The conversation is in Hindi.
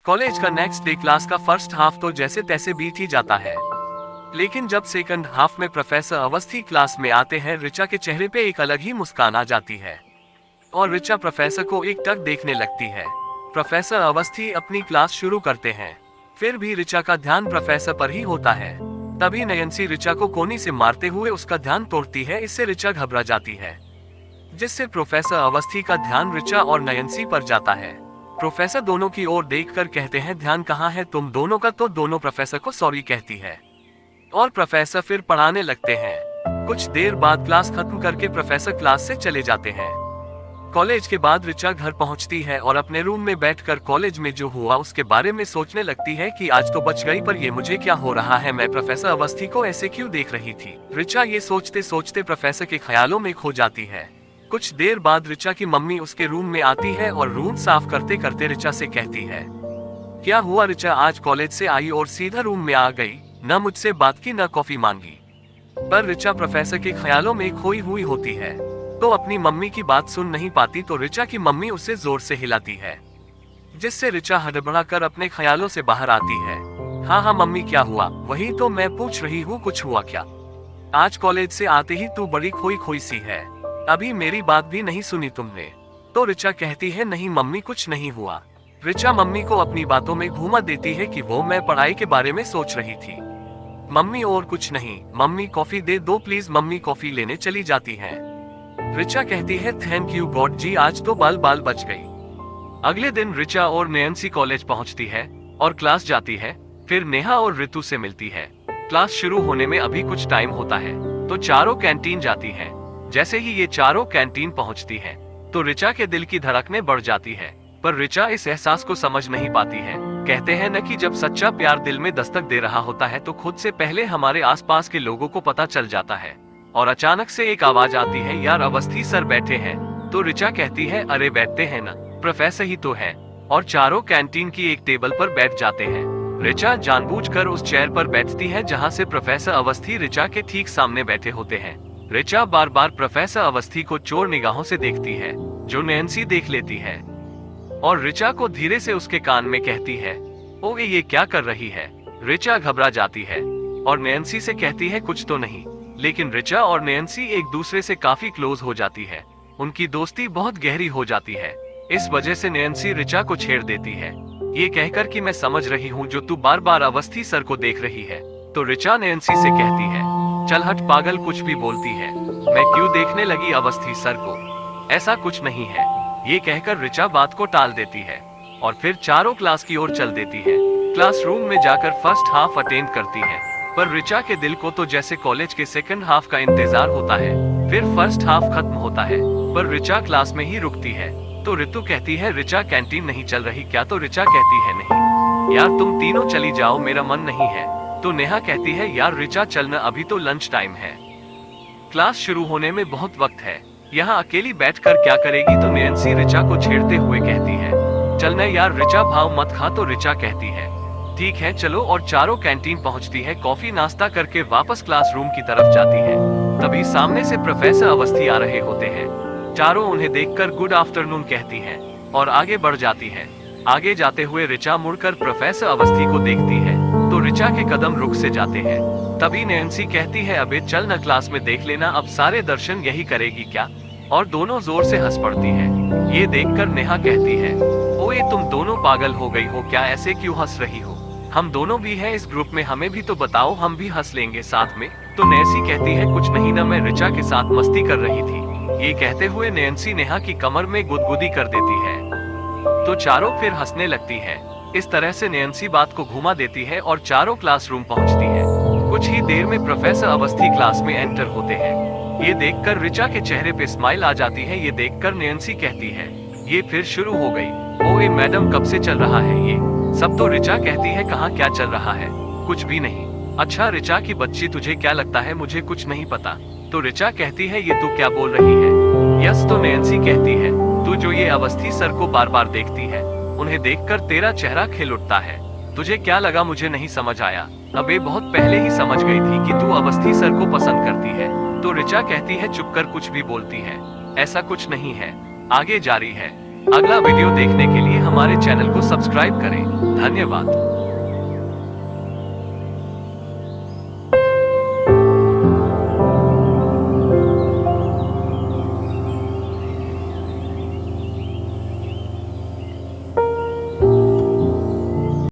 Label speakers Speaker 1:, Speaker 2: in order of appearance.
Speaker 1: कॉलेज का नेक्स्ट डे क्लास का फर्स्ट हाफ तो जैसे तैसे बीत ही जाता है, लेकिन जब सेकंड हाफ में प्रोफेसर अवस्थी क्लास में आते हैं, ऋचा के चेहरे पे एक अलग ही मुस्कान आ जाती है और ऋचा प्रोफेसर को एक टक देखने लगती है। प्रोफेसर अवस्थी अपनी क्लास शुरू करते हैं, फिर भी ऋचा का ध्यान प्रोफेसर पर ही होता है। तभी नयंसी ऋचा को कोनी से मारते हुए उसका ध्यान तोड़ती है। इससे ऋचा घबरा जाती है, जिससे प्रोफेसर अवस्थी का ध्यान ऋचा और नयंसी पर जाता है। प्रोफेसर दोनों की ओर देखकर कहते हैं, ध्यान कहाँ है तुम दोनों का? तो दोनों प्रोफेसर को सॉरी कहती है और प्रोफेसर फिर पढ़ाने लगते हैं। कुछ देर बाद क्लास खत्म करके प्रोफेसर क्लास से चले जाते हैं। कॉलेज के बाद ऋचा घर पहुंचती है और अपने रूम में बैठकर कॉलेज में जो हुआ उसके बारे में सोचने लगती है कि आज तो बच गई, पर ये मुझे क्या हो रहा है? मैं प्रोफेसर अवस्थी को ऐसे क्यों देख रही थी? ऋचा ये सोचते सोचते प्रोफेसर के ख्यालों में खो जाती है। कुछ देर बाद ऋचा की मम्मी उसके रूम में आती है और रूम साफ करते करते ऋचा से कहती है, क्या हुआ ऋचा? आज कॉलेज से आई और सीधा रूम में आ गई, न मुझसे बात की न कॉफी मांगी। पर ऋचा प्रोफेसर के ख्यालों में खोई हुई होती है तो अपनी मम्मी की बात सुन नहीं पाती, तो ऋचा की मम्मी उसे जोर से हिलाती है, जिससे ऋचा हड़बड़ा कर अपने ख्यालों से बाहर आती है। हाँ हाँ मम्मी, क्या हुआ? वही तो मैं पूछ रही हूँ, कुछ हुआ क्या? आज कॉलेज से आते ही तू बड़ी खोई खोई सी है, अभी मेरी बात भी नहीं सुनी तुमने? तो ऋचा कहती है, नहीं मम्मी कुछ नहीं हुआ। ऋचा मम्मी को अपनी बातों में घुमा देती है कि वो मैं पढ़ाई के बारे में सोच रही थी। मम्मी और कुछ नहीं। मम्मी कॉफी दे दो प्लीज। मम्मी कॉफी लेने चली जाती है। ऋचा कहती है, थैंक यू गॉड जी, आज तो बाल बाल बच गई। अगले दिन ऋचा और नयंसी कॉलेज पहुंचती है और क्लास जाती है। फिर नेहा और ऋतु से मिलती है। क्लास शुरू होने में अभी कुछ टाइम होता है तो चारों कैंटीन जाती हैं। जैसे ही ये चारों कैंटीन पहुंचती हैं, तो ऋचा के दिल की धड़कनें बढ़ जाती है, पर ऋचा इस एहसास को समझ नहीं पाती है। कहते हैं न कि जब सच्चा प्यार दिल में दस्तक दे रहा होता है तो खुद से पहले हमारे आसपास के लोगों को पता चल जाता है। और अचानक से एक आवाज आती है, यार अवस्थी सर बैठे हैं। तो ऋचा कहती है, अरे बैठते हैं ना, प्रोफेसर ही तो है। और चारों कैंटीन की एक टेबल पर बैठ जाते हैं। ऋचा जानबूझकर उस चेयर पर बैठती है जहां से प्रोफेसर अवस्थी ऋचा के ठीक सामने बैठे होते हैं। ऋचा बार बार प्रोफेसर अवस्थी को चोर निगाहों से देखती है, जो नयंसी देख लेती है और ऋचा को धीरे से उसके कान में कहती है, ओए ये क्या कर रही है? ऋचा घबरा जाती है और नयंसी से कहती है, कुछ तो नहीं। लेकिन ऋचा और नयंसी एक दूसरे से काफी क्लोज हो जाती है। उनकी दोस्ती बहुत गहरी हो जाती है। इस वजह से नयंसी ऋचा को छेड़ देती है, ये कहकर कि मैं समझ रही हूँ जो तू बार बार अवस्थी सर को देख रही है। तो ऋचा नयंसी से कहती है, चल हट पागल, कुछ भी बोलती है। मैं क्यों देखने लगी अवस्थी सर को? ऐसा कुछ नहीं है। ये कहकर ऋचा बात को टाल देती है और फिर चारों क्लास की ओर चल देती है। क्लासरूम में जाकर फर्स्ट हाफ अटेंड करती है, पर ऋचा के दिल को तो जैसे कॉलेज के सेकंड हाफ का इंतजार होता है। फिर फर्स्ट हाफ खत्म होता है, पर ऋचा क्लास में ही रुकती है। तो ऋतु कहती है, ऋचा कैंटीन नहीं चल रही क्या? तो ऋचा कहती है, नहीं यार, तुम तीनों चली जाओ, मेरा मन नहीं है। तो नेहा कहती है, यार ऋचा चलना, अभी तो लंच टाइम है, क्लास शुरू होने में बहुत वक्त है, यहाँ अकेली बैठकर क्या करेगी? तो नयंसी ऋचा को छेड़ते हुए कहती है, चलना यार ऋचा, भाव मत खा। तो ऋचा कहती है, ठीक है चलो। और चारों कैंटीन पहुंचती है, कॉफी नाश्ता करके वापस क्लासरूम की तरफ जाती है। तभी सामने से प्रोफेसर अवस्थी आ रहे होते हैं। चारों उन्हें देखकर गुड आफ्टरनून कहती हैं और आगे बढ़ जाती है। आगे जाते हुए ऋचा मुड़कर प्रोफेसर अवस्थी को देखती है तो ऋचा के कदम रुक से जाते हैं। तभी नयंसी कहती है, अबे चल न, क्लास में देख लेना, अब सारे दर्शन यही करेगी क्या? और दोनों जोर से हंस पड़ती हैं। ये देखकर नेहा कहती है, ओए तुम दोनों पागल हो गई हो क्या? ऐसे क्यों हंस रही हो? हम दोनों भी हैं इस ग्रुप में, हमें भी तो बताओ, हम भी हंस लेंगे साथ में। तो नयंसी कहती है, कुछ नहीं ना, मैं ऋचा के साथ मस्ती कर रही थी। ये कहते हुए नयंसी नेहा की कमर में गुदगुदी कर देती है तो चारों फिर हंसने लगती है। इस तरह से नयंसी बात को घुमा देती है और चारों क्लासरूम पहुंचती है। कुछ ही देर में प्रोफेसर अवस्थी क्लास में एंटर होते हैं। ये देखकर ऋचा के चेहरे पे स्माइल आ जाती है। ये देखकर नयंसी कहती है, ये फिर शुरू हो गई। ओए मैडम, कब से चल रहा है ये सब? तो ऋचा कहती है, कहाँ क्या चल रहा है? कुछ भी नहीं। अच्छा ऋचा की बच्ची, तुझे क्या लगता है मुझे कुछ नहीं पता? तो ऋचा कहती है, ये तू क्या बोल रही है? यस। तो नयंसी कहती है, तू जो ये अवस्थी सर को बार बार देखती है, उन्हें देखकर तेरा चेहरा खिल उठता है। तुझे क्या लगा मुझे नहीं समझ आया? अबे बहुत पहले ही समझ गई थी कि तू अवस्थी सर को पसंद करती है। तो ऋचा कहती है, चुप कर, कुछ भी बोलती है, ऐसा कुछ नहीं है। आगे जारी है। अगला वीडियो देखने के लिए हमारे चैनल को सब्सक्राइब करें। धन्यवाद।